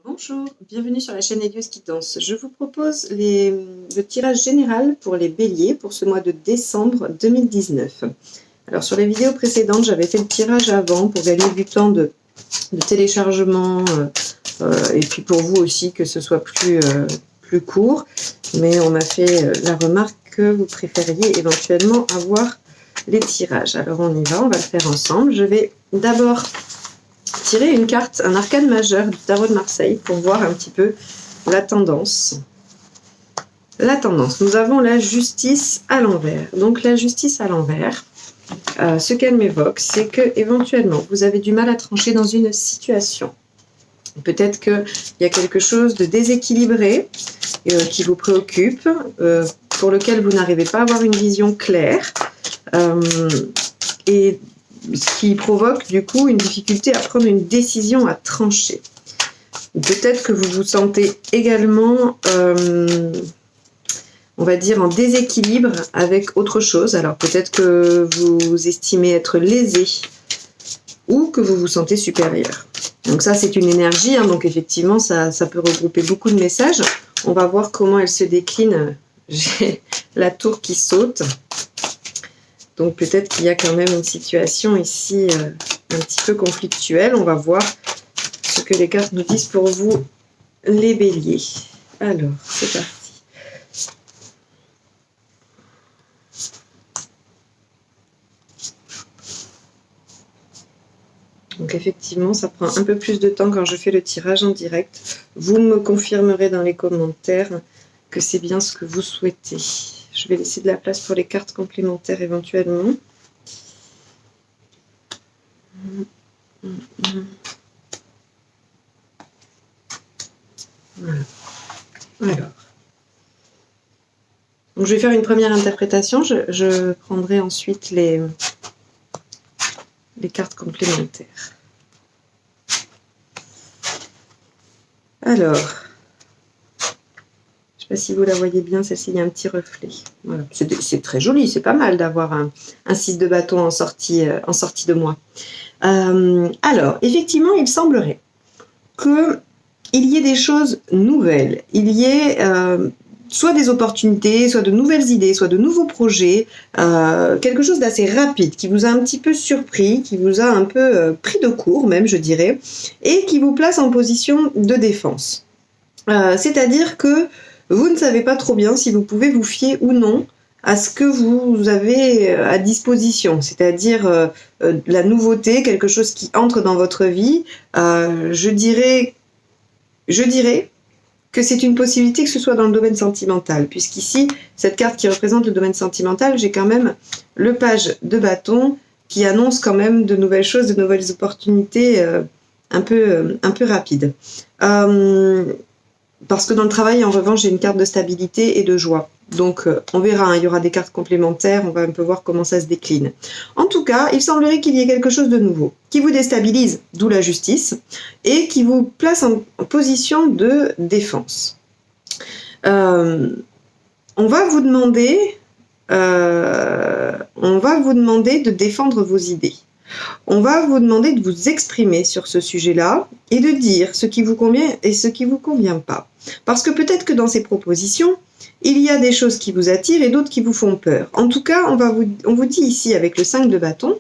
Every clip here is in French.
Bonjour, bienvenue sur la chaîne Elios Guidance. Je vous propose le tirage général pour les béliers pour ce mois de décembre 2019. Alors sur les vidéos précédentes, j'avais fait le tirage avant pour gagner du temps de téléchargement et puis pour vous aussi que ce soit plus court. Mais on m'a fait la remarque que vous préfériez éventuellement avoir les tirages. Alors on y va, on va le faire ensemble. Je vais d'abord tirer une carte, un arcane majeur du tarot de Marseille pour voir un petit peu la tendance. La tendance, nous avons la justice à l'envers. Donc la justice à l'envers, ce qu'elle m'évoque, c'est que éventuellement vous avez du mal à trancher dans une situation. Peut-être qu'il y a quelque chose de déséquilibré qui vous préoccupe, pour lequel vous n'arrivez pas à avoir une vision claire. Et ce qui provoque du coup une difficulté à prendre une décision, à trancher. Peut-être que vous vous sentez également, on va dire, en déséquilibre avec autre chose. Alors peut-être que vous estimez être lésé ou que vous vous sentez supérieur. Donc ça, c'est une énergie, hein, donc effectivement, ça peut regrouper beaucoup de messages. On va voir comment elle se décline. J'ai la tour qui saute. Donc peut-être qu'il y a quand même une situation ici un petit peu conflictuelle. On va voir ce que les cartes nous disent pour vous, les béliers. Alors, c'est parti. Donc effectivement, ça prend un peu plus de temps quand je fais le tirage en direct. Vous me confirmerez dans les commentaires que c'est bien ce que vous souhaitez. Je vais laisser de la place pour les cartes complémentaires éventuellement. Voilà. Alors. Donc je vais faire une première interprétation. Je prendrai ensuite les cartes complémentaires. Alors. Je ne sais pas si vous la voyez bien, celle-ci, il y a un petit reflet. Voilà. C'est très joli, c'est pas mal d'avoir un 6 de bâton en sortie de mois. Alors, effectivement, il semblerait qu'il y ait des choses nouvelles. Il y ait soit des opportunités, soit de nouvelles idées, soit de nouveaux projets, quelque chose d'assez rapide qui vous a un petit peu surpris, qui vous a un peu pris de court même, je dirais, et qui vous place en position de défense. C'est-à-dire que vous ne savez pas trop bien si vous pouvez vous fier ou non à ce que vous avez à disposition, c'est-à-dire la nouveauté, quelque chose qui entre dans votre vie. Je dirais que c'est une possibilité que ce soit dans le domaine sentimental, puisqu'ici, cette carte qui représente le domaine sentimental, j'ai quand même le page de bâton qui annonce quand même de nouvelles choses, de nouvelles opportunités un peu rapides. Parce que dans le travail, en revanche, j'ai une carte de stabilité et de joie. Donc, on verra, hein, il y aura des cartes complémentaires, on va un peu voir comment ça se décline. En tout cas, il semblerait qu'il y ait quelque chose de nouveau, qui vous déstabilise, d'où la justice, et qui vous place en position de défense. On va vous demander de défendre vos idées. On va vous demander de vous exprimer sur ce sujet-là et de dire ce qui vous convient et ce qui ne vous convient pas. Parce que peut-être que dans ces propositions, il y a des choses qui vous attirent et d'autres qui vous font peur. En tout cas, on vous dit ici avec le 5 de bâton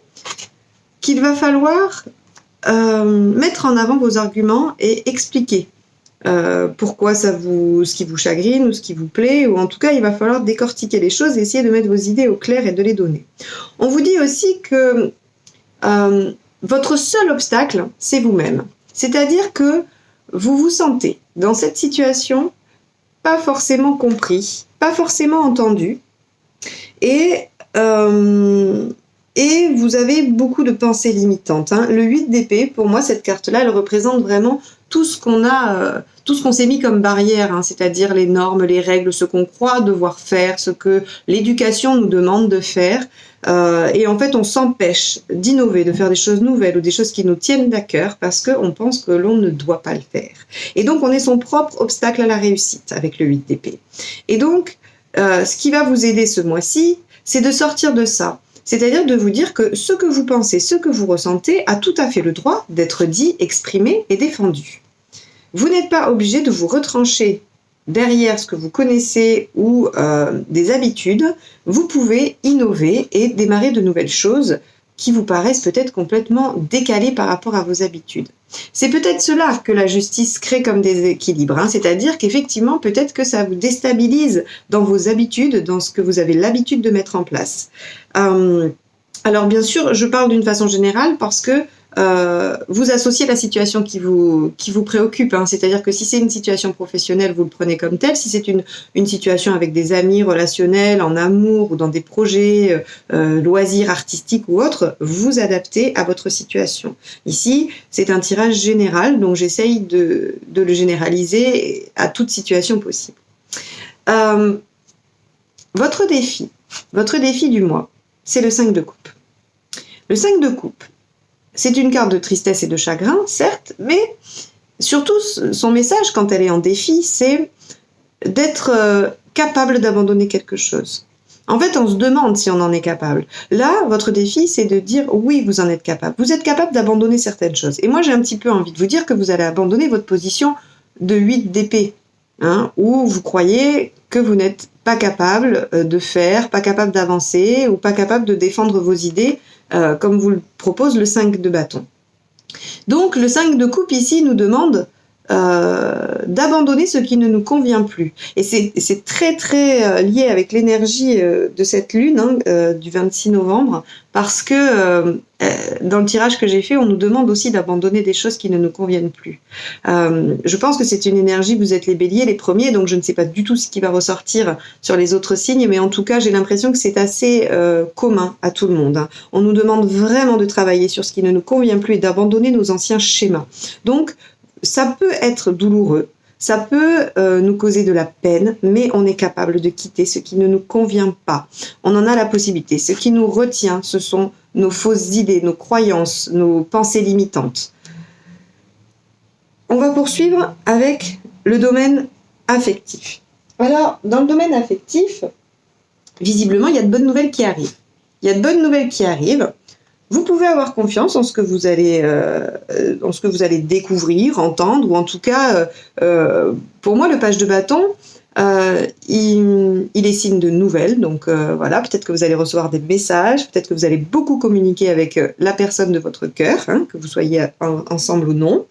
qu'il va falloir mettre en avant vos arguments et expliquer pourquoi ce qui vous chagrine ou ce qui vous plaît, ou en tout cas, il va falloir décortiquer les choses et essayer de mettre vos idées au clair et de les donner. On vous dit aussi que votre seul obstacle, c'est vous-même. C'est-à-dire que vous vous sentez dans cette situation pas forcément compris, pas forcément entendu, et vous avez beaucoup de pensées limitantes. Hein. Le 8 d'épée, pour moi, cette carte-là, elle représente vraiment tout ce qu'on s'est mis comme barrière, hein, c'est-à-dire les normes, les règles, ce qu'on croit devoir faire, ce que l'éducation nous demande de faire. Et en fait, on s'empêche d'innover, de faire des choses nouvelles ou des choses qui nous tiennent à cœur parce qu'on pense que l'on ne doit pas le faire. Et donc, on est son propre obstacle à la réussite avec le 8 d'épée. Et donc, ce qui va vous aider ce mois-ci, c'est de sortir de ça. C'est-à-dire de vous dire que ce que vous pensez, ce que vous ressentez a tout à fait le droit d'être dit, exprimé et défendu. Vous n'êtes pas obligé de vous retrancher derrière ce que vous connaissez ou des habitudes. Vous pouvez innover et démarrer de nouvelles choses qui vous paraissent peut-être complètement décalées par rapport à vos habitudes. C'est peut-être cela que la justice crée comme déséquilibre, hein, c'est-à-dire qu'effectivement, peut-être que ça vous déstabilise dans vos habitudes, dans ce que vous avez l'habitude de mettre en place. Alors bien sûr, je parle d'une façon générale parce que vous associez la situation qui vous préoccupe, hein. C'est-à-dire que si c'est une situation professionnelle, vous le prenez comme telle. Si c'est une situation avec des amis relationnels, en amour ou dans des projets loisirs artistiques ou autres, vous adaptez à votre situation. Ici, c'est un tirage général, donc j'essaye de le généraliser à toute situation possible. Votre défi du mois, c'est le 5 de coupe. Le 5 de coupe, c'est une carte de tristesse et de chagrin, certes, mais surtout son message quand elle est en défi, c'est d'être capable d'abandonner quelque chose. En fait, on se demande si on en est capable. Là, votre défi, c'est de dire oui, vous en êtes capable. Vous êtes capable d'abandonner certaines choses. Et moi, j'ai un petit peu envie de vous dire que vous allez abandonner votre position de 8 d'épée, hein, où vous croyez que vous n'êtes pas capable de faire, pas capable d'avancer ou pas capable de défendre vos idées comme vous le propose le 5 de bâton. Donc le 5 de coupe ici nous demande d'abandonner ce qui ne nous convient plus. Et c'est très très lié avec l'énergie de cette lune du 26 novembre, parce que dans le tirage que j'ai fait, on nous demande aussi d'abandonner des choses qui ne nous conviennent plus. Je pense que c'est une énergie, vous êtes les béliers, les premiers, donc je ne sais pas du tout ce qui va ressortir sur les autres signes, mais en tout cas, j'ai l'impression que c'est assez commun à tout le monde, hein. On nous demande vraiment de travailler sur ce qui ne nous convient plus et d'abandonner nos anciens schémas. Donc, ça peut être douloureux, ça peut nous causer de la peine, mais on est capable de quitter ce qui ne nous convient pas. On en a la possibilité. Ce qui nous retient, ce sont nos fausses idées, nos croyances, nos pensées limitantes. On va poursuivre avec le domaine affectif. Alors, dans le domaine affectif, visiblement, il y a de bonnes nouvelles qui arrivent. Vous pouvez avoir confiance en ce que vous allez découvrir, entendre, ou en tout cas, pour moi, le page de bâton, il est signe de nouvelles. Donc voilà, peut-être que vous allez recevoir des messages, peut-être que vous allez beaucoup communiquer avec la personne de votre cœur, hein, que vous soyez ensemble ou non.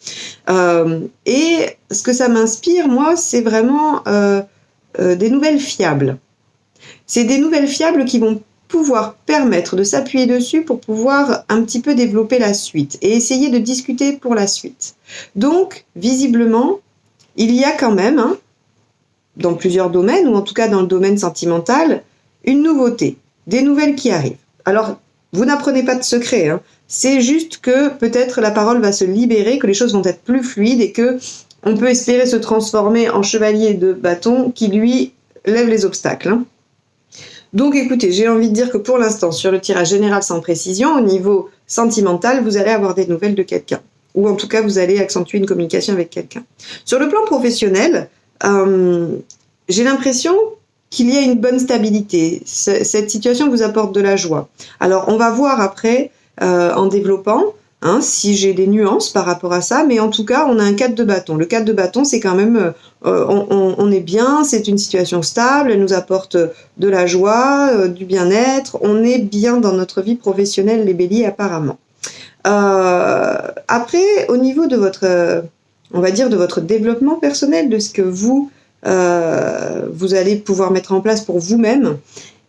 Et ce que ça m'inspire, moi, c'est vraiment des nouvelles fiables. C'est des nouvelles fiables qui vont pouvoir permettre de s'appuyer dessus pour pouvoir un petit peu développer la suite et essayer de discuter pour la suite. Donc, visiblement, il y a quand même, hein, dans plusieurs domaines, ou en tout cas dans le domaine sentimental, une nouveauté, des nouvelles qui arrivent. Alors, vous n'apprenez pas de secret, hein, c'est juste que peut-être la parole va se libérer, que les choses vont être plus fluides et que on peut espérer se transformer en chevalier de bâton qui, lui, lève les obstacles, hein. Donc écoutez, j'ai envie de dire que pour l'instant, sur le tirage général sans précision, au niveau sentimental, vous allez avoir des nouvelles de quelqu'un. Ou en tout cas, vous allez accentuer une communication avec quelqu'un. Sur le plan professionnel, j'ai l'impression qu'il y a une bonne stabilité. Cette situation vous apporte de la joie. Alors, on va voir après, en développant, hein, si j'ai des nuances par rapport à ça, mais en tout cas, on a un 4 de bâton. Le 4 de bâton, c'est quand même, on est bien, c'est une situation stable, elle nous apporte de la joie, du bien-être, on est bien dans notre vie professionnelle, les béliers, apparemment. Après, au niveau de votre, on va dire, de votre développement personnel, de ce que vous allez pouvoir mettre en place pour vous-même,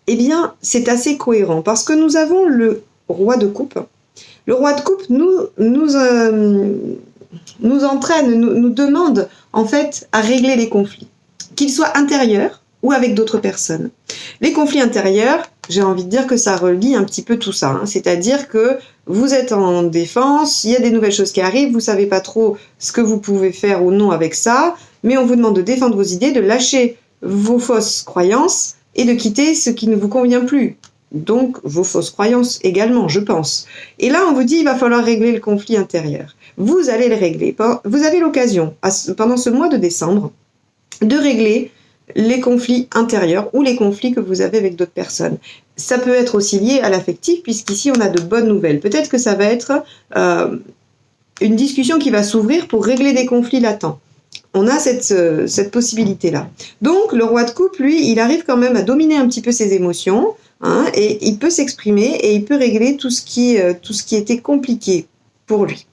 eh bien, c'est assez cohérent, parce que nous avons le roi de coupe. Le roi de coupe nous entraîne, nous demande en fait à régler les conflits, qu'ils soient intérieurs ou avec d'autres personnes. Les conflits intérieurs, j'ai envie de dire que ça relie un petit peu tout ça, hein. C'est-à-dire que vous êtes en défense, il y a des nouvelles choses qui arrivent, vous savez pas trop ce que vous pouvez faire ou non avec ça, mais on vous demande de défendre vos idées, de lâcher vos fausses croyances et de quitter ce qui ne vous convient plus. Donc vos fausses croyances également, je pense. Et là, on vous dit il va falloir régler le conflit intérieur. Vous allez le régler. Vous avez l'occasion, pendant ce mois de décembre, de régler les conflits intérieurs ou les conflits que vous avez avec d'autres personnes. Ça peut être aussi lié à l'affectif, puisqu'ici, on a de bonnes nouvelles. Peut-être que ça va être une discussion qui va s'ouvrir pour régler des conflits latents. on a cette possibilité-là. Donc, le roi de coupe, lui, il arrive quand même à dominer un petit peu ses émotions, hein, et il peut s'exprimer et il peut régler tout ce qui était compliqué pour lui.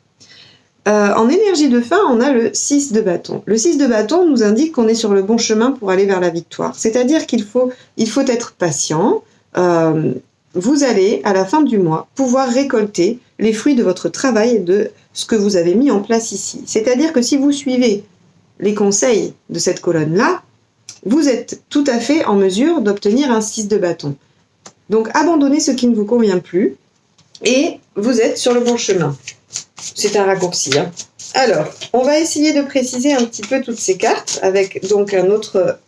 En énergie de fin, on a le 6 de bâton. Le 6 de bâton nous indique qu'on est sur le bon chemin pour aller vers la victoire. C'est-à-dire qu'il faut être patient. Vous allez, à la fin du mois, pouvoir récolter les fruits de votre travail et de ce que vous avez mis en place ici. C'est-à-dire que si vous suivez les conseils de cette colonne-là, vous êtes tout à fait en mesure d'obtenir un 6 de bâton. Donc, abandonnez ce qui ne vous convient plus et vous êtes sur le bon chemin. C'est un raccourci, hein. Alors, on va essayer de préciser un petit peu toutes ces cartes avec donc un autre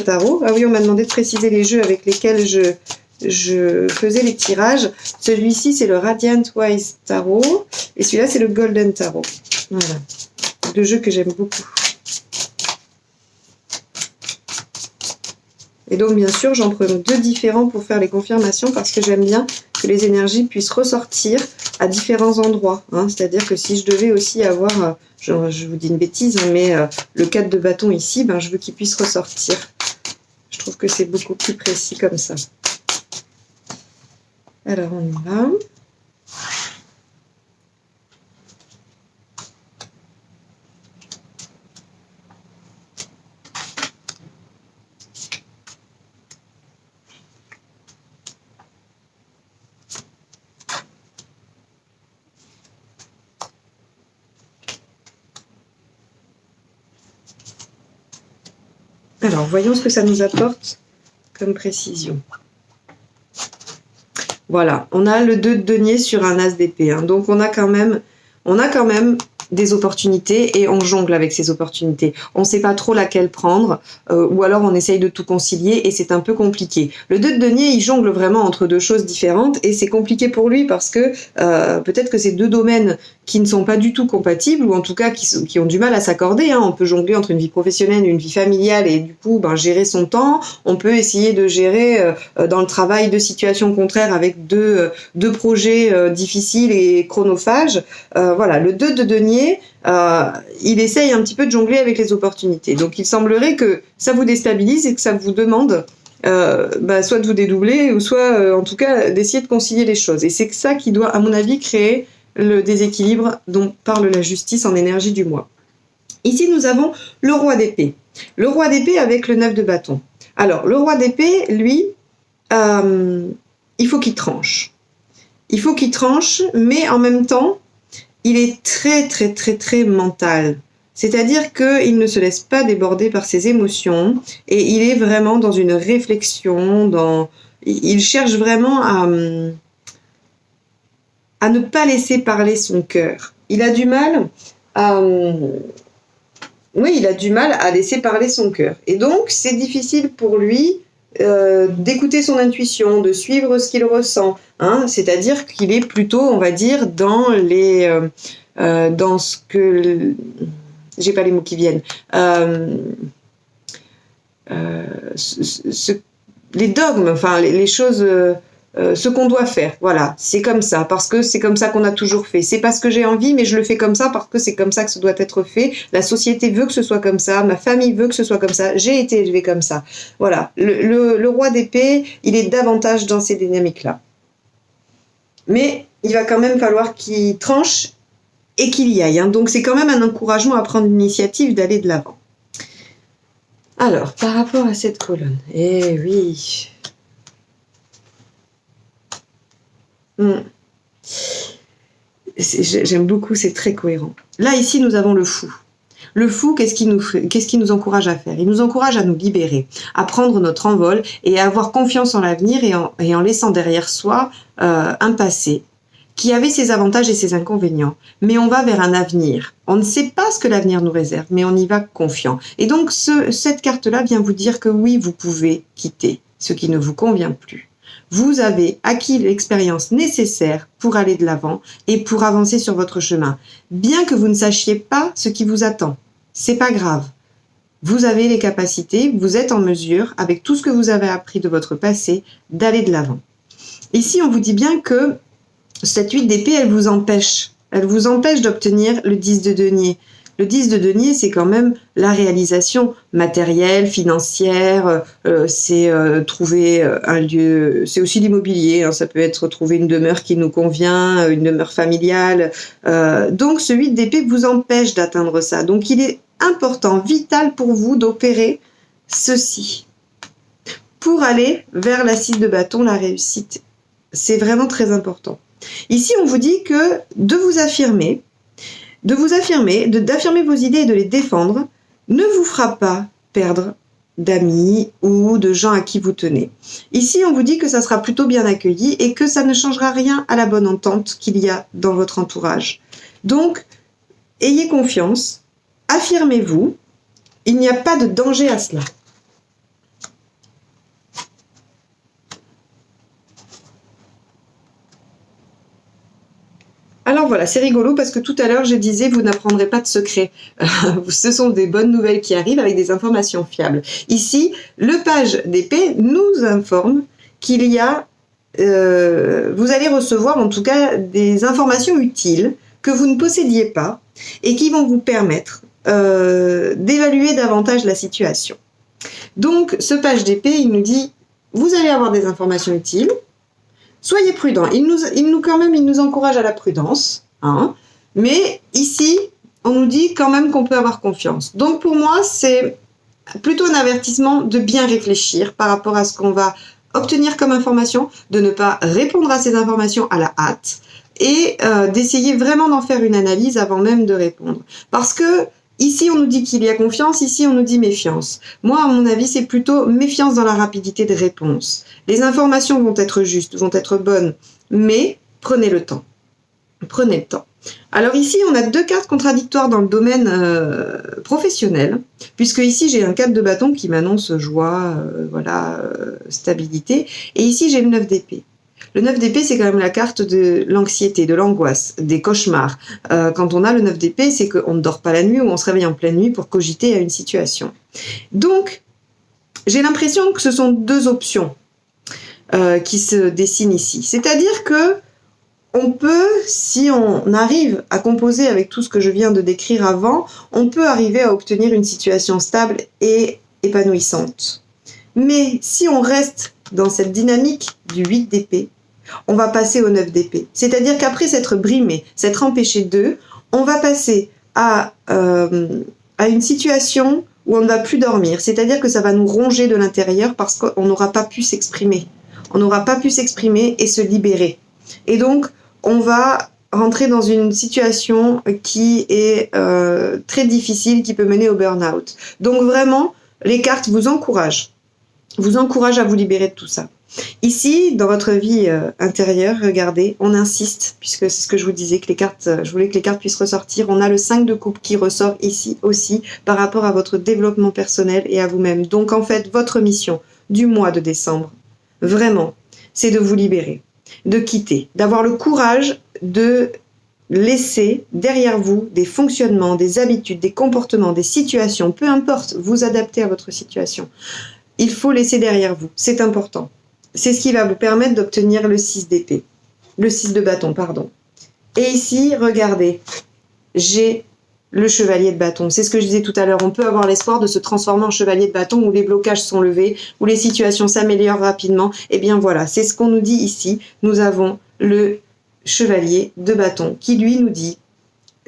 tarot. Ah oui, on m'a demandé de préciser les jeux avec lesquels je faisais les tirages. Celui-ci, c'est le Radiant Wise Tarot et celui-là, c'est le Golden Tarot. Voilà, deux jeux que j'aime beaucoup. Et donc, bien sûr, j'en prends deux différents pour faire les confirmations parce que j'aime bien que les énergies puissent ressortir à différents endroits. Hein. C'est-à-dire que si je devais aussi avoir, je vous dis une bêtise, hein, mais le 4 de bâton ici, ben, je veux qu'il puisse ressortir. Je trouve que c'est beaucoup plus précis comme ça. Alors, on y va. Alors, voyons ce que ça nous apporte comme précision. Voilà, on a le 2 de denier sur un as d'épée. Hein. Donc, on a quand même des opportunités et on jongle avec ces opportunités. On ne sait pas trop laquelle prendre ou alors on essaye de tout concilier et c'est un peu compliqué. Le 2 de denier, il jongle vraiment entre deux choses différentes et c'est compliqué pour lui parce que peut-être que c'est deux domaines qui ne sont pas du tout compatibles ou en tout cas qui ont du mal à s'accorder. Hein. On peut jongler entre une vie professionnelle et une vie familiale et du coup gérer son temps. On peut essayer de gérer dans le travail deux situations contraires avec deux projets difficiles et chronophages. Voilà, le 2 de denier, il essaye un petit peu de jongler avec les opportunités. Donc il semblerait que ça vous déstabilise et que ça vous demande soit de vous dédoubler ou soit en tout cas d'essayer de concilier les choses. Et c'est ça qui doit, à mon avis, créer le déséquilibre dont parle la justice en énergie du mois. Ici, nous avons le roi d'épée. Le roi d'épée avec le 9 de bâton. Alors, le roi d'épée, lui, il faut qu'il tranche. Il faut qu'il tranche, mais en même temps, il est très, très, très, très mental. C'est-à-dire qu'il ne se laisse pas déborder par ses émotions et il est vraiment dans une réflexion, il cherche vraiment à ne pas laisser parler son cœur. Il a du mal à laisser parler son cœur. Et donc, c'est difficile pour lui d'écouter son intuition, de suivre ce qu'il ressent. Hein. C'est-à-dire qu'il est plutôt, on va dire, dans ce que... J'ai pas les mots qui viennent. Les dogmes, enfin, les choses... ce qu'on doit faire, voilà, c'est comme ça, parce que c'est comme ça qu'on a toujours fait. C'est parce que j'ai envie, mais je le fais comme ça, parce que c'est comme ça que ça doit être fait. La société veut que ce soit comme ça, ma famille veut que ce soit comme ça, j'ai été élevée comme ça. Voilà, le roi d'épée, il est davantage dans ces dynamiques-là. Mais il va quand même falloir qu'il tranche et qu'il y aille. Hein. Donc c'est quand même un encouragement à prendre l'initiative d'aller de l'avant. Alors, par rapport à cette colonne, eh oui... J'aime beaucoup, c'est très cohérent. Là, ici, nous avons le fou. Le fou, qu'est-ce qui nous encourage à faire? Il nous encourage à nous libérer, à prendre notre envol et à avoir confiance en l'avenir et en laissant derrière soi un passé qui avait ses avantages et ses inconvénients. Mais on va vers un avenir. On ne sait pas ce que l'avenir nous réserve, mais on y va confiant. Et donc, cette carte-là vient vous dire que oui, vous pouvez quitter ce qui ne vous convient plus. Vous avez acquis l'expérience nécessaire pour aller de l'avant et pour avancer sur votre chemin. Bien que vous ne sachiez pas ce qui vous attend, c'est pas grave. Vous avez les capacités, vous êtes en mesure, avec tout ce que vous avez appris de votre passé, d'aller de l'avant. Ici, on vous dit bien que cette 8 d'épée, elle vous empêche d'obtenir le 10 de denier. Le 10 de denier, c'est quand même la réalisation matérielle, financière, c'est trouver un lieu, c'est aussi l'immobilier, hein, ça peut être trouver une demeure qui nous convient, une demeure familiale. Donc ce 8 d'épée vous empêche d'atteindre ça. Donc il est important, vital pour vous d'opérer ceci pour aller vers la 6 de bâton, la réussite. C'est vraiment très important. Ici, on vous dit que de vous affirmer, d'affirmer vos idées et de les défendre, ne vous fera pas perdre d'amis ou de gens à qui vous tenez. Ici, on vous dit que ça sera plutôt bien accueilli et que ça ne changera rien à la bonne entente qu'il y a dans votre entourage. Donc, ayez confiance, affirmez-vous, il n'y a pas de danger à cela. Alors voilà, c'est rigolo parce que tout à l'heure, je disais, vous n'apprendrez pas de secret. Ce sont des bonnes nouvelles qui arrivent avec des informations fiables. Ici, le page d'épée nous informe qu'il y a, vous allez recevoir en tout cas des informations utiles que vous ne possédiez pas et qui vont vous permettre d'évaluer davantage la situation. Donc, ce page d'épée, il nous dit, vous allez avoir des informations utiles. Soyez prudents. Il nous encourage à la prudence. Hein. Mais ici, on nous dit quand même qu'on peut avoir confiance. Donc pour moi, c'est plutôt un avertissement de bien réfléchir par rapport à ce qu'on va obtenir comme information, de ne pas répondre à ces informations à la hâte et d'essayer vraiment d'en faire une analyse avant même de répondre. Parce que ici, on nous dit qu'il y a confiance, ici, on nous dit méfiance. Moi, à mon avis, c'est plutôt méfiance dans la rapidité de réponse. Les informations vont être justes, vont être bonnes, mais prenez le temps. Prenez le temps. Alors ici, on a deux cartes contradictoires dans le domaine professionnel, puisque ici, j'ai un 4 de bâton qui m'annonce joie, stabilité, et ici, j'ai le 9 d'épée. Le 9 d'épée, c'est quand même la carte de l'anxiété, de l'angoisse, des cauchemars. Quand on a le 9 d'épée, c'est qu'on ne dort pas la nuit ou on se réveille en pleine nuit pour cogiter à une situation. Donc, j'ai l'impression que ce sont deux options qui se dessinent ici. C'est-à-dire que on peut, si on arrive à composer avec tout ce que je viens de décrire avant, on peut arriver à obtenir une situation stable et épanouissante. Mais si on reste dans cette dynamique du 8 d'épée, on va passer au 9 d'épée. C'est-à-dire qu'après s'être brimé, s'être empêché d'eux, on va passer à une situation où on ne va plus dormir. C'est-à-dire que ça va nous ronger de l'intérieur parce qu'on n'aura pas pu s'exprimer. On n'aura pas pu s'exprimer et se libérer. Et donc, on va rentrer dans une situation qui est très difficile, qui peut mener au burn-out. Donc vraiment, les cartes vous encouragent à vous libérer de tout ça. Ici, dans votre vie intérieure, regardez, on insiste, puisque c'est ce que je vous disais, que je voulais que les cartes puissent ressortir. On a le 5 de coupe qui ressort ici aussi par rapport à votre développement personnel et à vous-même. Donc en fait, votre mission du mois de décembre, vraiment, c'est de vous libérer, de quitter, d'avoir le courage de laisser derrière vous des fonctionnements, des habitudes, des comportements, des situations, peu importe, vous adapter à votre situation. Il faut laisser derrière vous, c'est important. C'est ce qui va vous permettre d'obtenir le 6 d'épée, le 6 de bâton, pardon. Et ici, regardez, j'ai le chevalier de bâton. C'est ce que je disais tout à l'heure, on peut avoir l'espoir de se transformer en chevalier de bâton où les blocages sont levés, où les situations s'améliorent rapidement. Et bien voilà, c'est ce qu'on nous dit ici. Nous avons le chevalier de bâton qui lui nous dit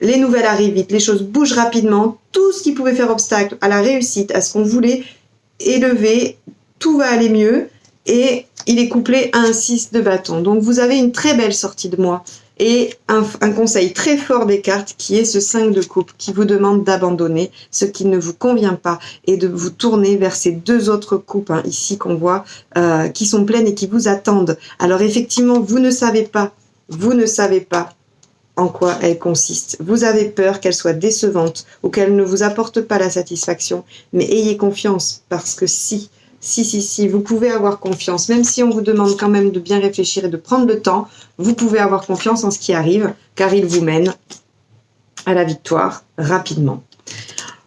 les nouvelles arrivent vite, les choses bougent rapidement, tout ce qui pouvait faire obstacle à la réussite, à ce qu'on voulait élever, tout va aller mieux. Et il est couplé à un 6 de bâton. Donc vous avez une très belle sortie de mois et un conseil très fort des cartes qui est ce 5 de coupe qui vous demande d'abandonner ce qui ne vous convient pas et de vous tourner vers ces deux autres coupes ici qu'on voit qui sont pleines et qui vous attendent. Alors effectivement, vous ne savez pas en quoi elles consistent. Vous avez peur qu'elles soient décevantes ou qu'elles ne vous apportent pas la satisfaction, mais ayez confiance parce que si, vous pouvez avoir confiance, même si on vous demande quand même de bien réfléchir et de prendre le temps, vous pouvez avoir confiance en ce qui arrive, car il vous mène à la victoire rapidement.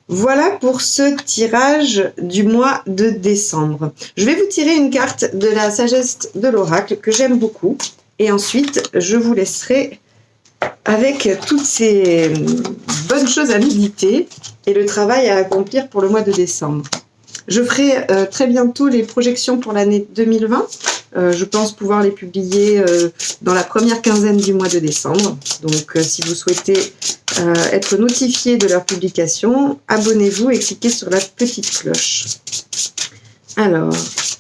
Voilà pour ce tirage du mois de décembre. Je vais vous tirer une carte de la sagesse de l'oracle que j'aime beaucoup, et ensuite je vous laisserai avec toutes ces bonnes choses à méditer et le travail à accomplir pour le mois de décembre. Je ferai très bientôt les projections pour l'année 2020. Je pense pouvoir les publier dans la première quinzaine du mois de décembre. Donc si vous souhaitez être notifié de leur publication, abonnez-vous et cliquez sur la petite cloche. Alors,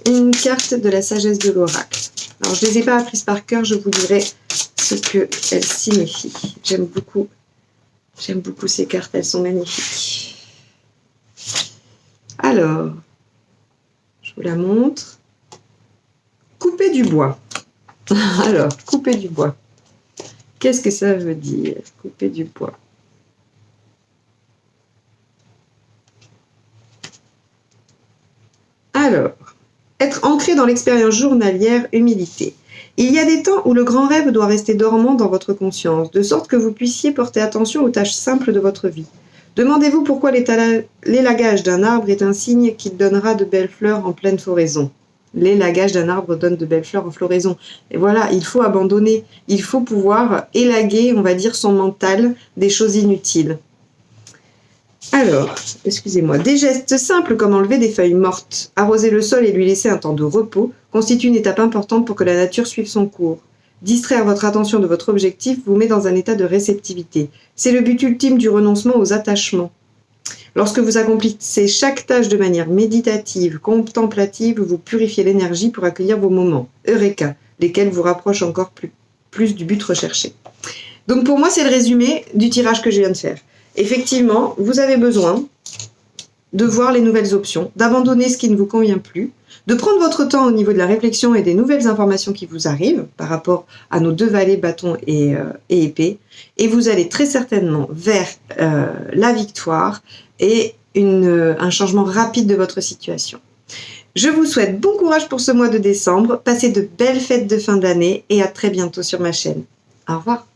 une carte de la sagesse de l'oracle. Alors, je ne les ai pas apprises par cœur, je vous dirai ce qu'elles signifient. J'aime beaucoup ces cartes, elles sont magnifiques. Alors, je vous la montre. Couper du bois. Alors, couper du bois. Qu'est-ce que ça veut dire, couper du bois? Alors, être ancré dans l'expérience journalière, humilité. Il y a des temps où le grand rêve doit rester dormant dans votre conscience, de sorte que vous puissiez porter attention aux tâches simples de votre vie. Demandez-vous pourquoi l'élagage d'un arbre est un signe qu'il donnera de belles fleurs en pleine floraison. L'élagage d'un arbre donne de belles fleurs en floraison. Et voilà, il faut abandonner, il faut pouvoir élaguer, on va dire, son mental des choses inutiles. Alors, excusez-moi, des gestes simples comme enlever des feuilles mortes, arroser le sol et lui laisser un temps de repos constituent une étape importante pour que la nature suive son cours. Distraire votre attention de votre objectif vous met dans un état de réceptivité. C'est le but ultime du renoncement aux attachements. Lorsque vous accomplissez chaque tâche de manière méditative, contemplative, vous purifiez l'énergie pour accueillir vos moments, Eureka, lesquels vous rapprochent encore plus du but recherché. Donc pour moi, c'est le résumé du tirage que je viens de faire. Effectivement, vous avez besoin de voir les nouvelles options, d'abandonner ce qui ne vous convient plus, de prendre votre temps au niveau de la réflexion et des nouvelles informations qui vous arrivent par rapport à nos deux valets, bâton et épée, et vous allez très certainement vers la victoire et un changement rapide de votre situation. Je vous souhaite bon courage pour ce mois de décembre, passez de belles fêtes de fin d'année et à très bientôt sur ma chaîne. Au revoir.